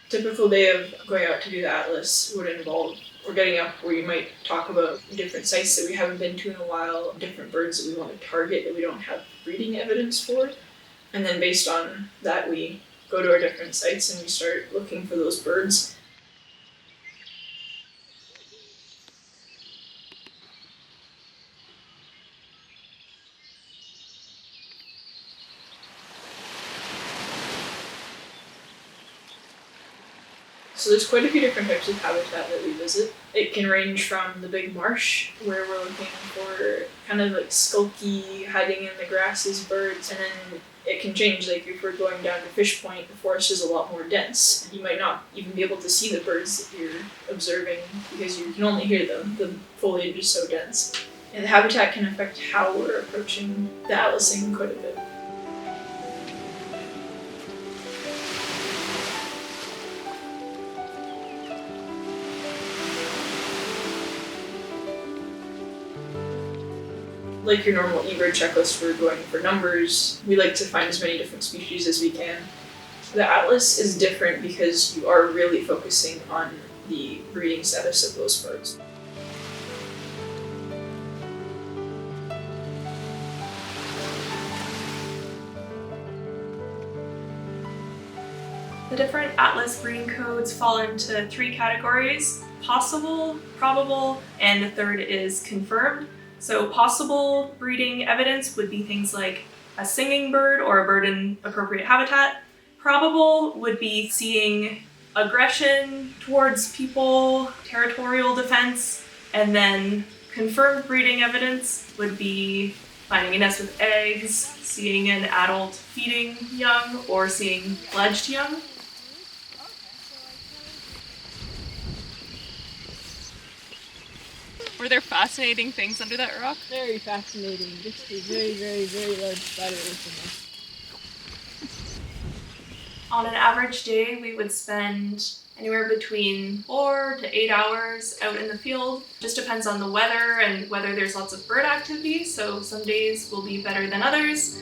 Typical day of going out to do the atlas would involve or getting up where you might talk about different sites that we haven't been to in a while, different birds that we want to target that we don't have breeding evidence for. And then based on that, we go to our different sites and we start looking for those birds. So there's quite a few different types of habitat that we visit. It can range from the big marsh, where we're looking for kind of like skulky, hiding in the grasses birds, and then it can change. Like if we're going down to Fish Point, the forest is a lot more dense. You might not even be able to see the birds that you're observing because you can only hear them. The foliage is so dense. And the habitat can affect how we're approaching the atlasing quite a bit. Like your normal eBird checklist, we're going for numbers. We like to find as many different species as we can. The atlas is different because you are really focusing on the breeding status of those birds. The different atlas breeding codes fall into 3 categories: possible, probable, and the third is confirmed. So possible breeding evidence would be things like a singing bird or a bird in appropriate habitat. Probable would be seeing aggression towards people, territorial defense, and then confirmed breeding evidence would be finding a nest with eggs, seeing an adult feeding young, or seeing fledged young. Were there fascinating things under that rock? Very fascinating. Just a very, very, very large spider On an average day, we would spend anywhere between 4 to 8 hours out in the field. Just depends on the weather and whether there's lots of bird activity, so some days will be better than others.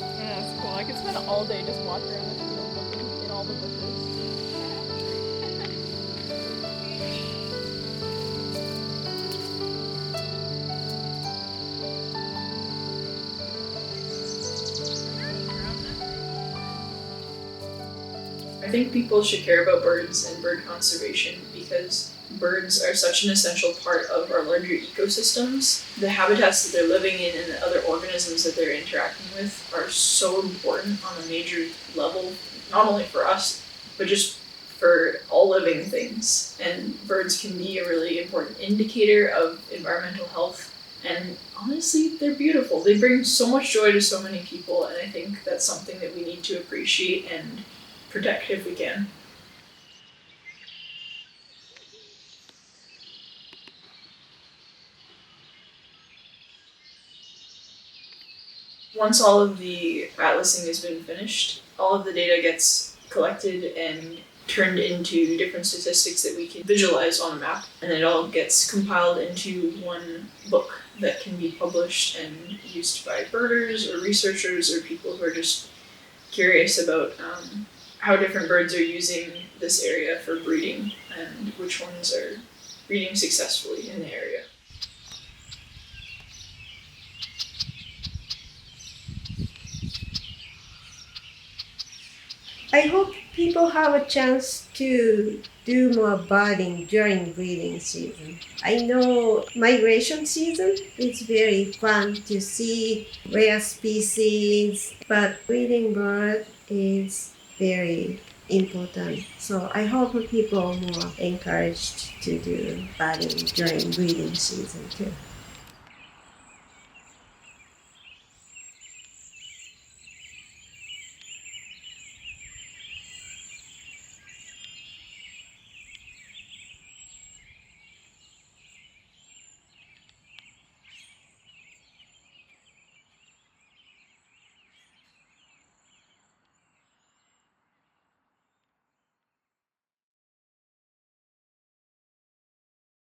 Yeah, that's cool. I could spend all day just walking around the field looking in all the bushes. I think people should care about birds and bird conservation because birds are such an essential part of our larger ecosystems. The habitats that they're living in and the other organisms that they're interacting with are so important on a major level, not only for us, but just for all living things. And birds can be a really important indicator of environmental health. And honestly, they're beautiful. They bring so much joy to so many people, and I think that's something that we need to appreciate and protect if we can. Once all of the atlasing has been finished, all of the data gets collected and turned into different statistics that we can visualize on a map, and it all gets compiled into one book that can be published and used by birders or researchers or people who are just curious about how different birds are using this area for breeding and which ones are breeding successfully in the area. I hope people have a chance to do more birding during breeding season. I know migration season is very fun to see rare species, but breeding bird is very important. So I hope people are more encouraged to do birding during breeding season too.